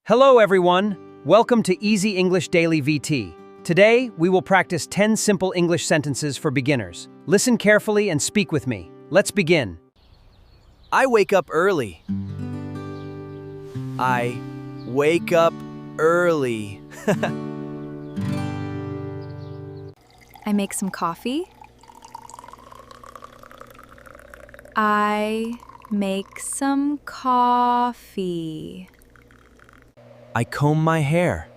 Hello everyone! Welcome to Easy English Daily VT. Today, we will practice 10 simple English sentences for beginners. Listen carefully and speak with me. Let's begin. I wake up early. I wake up early. I make some coffee. I make some coffee. I comb my hair.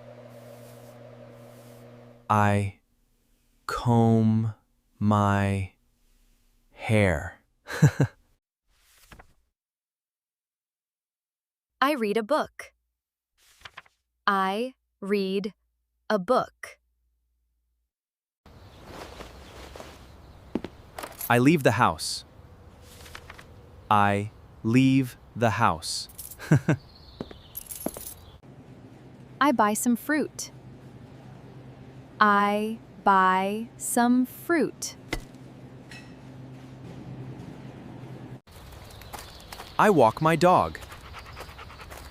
I comb my hair. I read a book. I read a book. I leave the house. I leave the house. I buy some fruit. I buy some fruit. I walk my dog.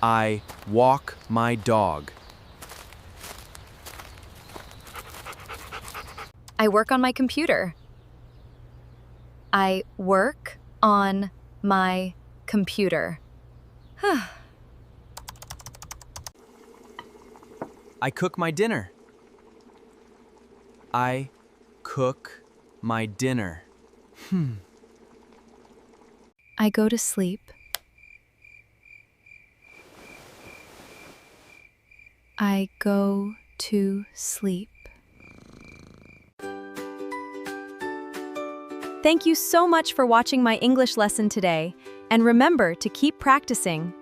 I walk my dog. I work on my computer. I work on my computer. I cook my dinner. I cook my dinner. I go to sleep. I go to sleep. Thank you so much for watching my English lesson today, and remember to keep practicing.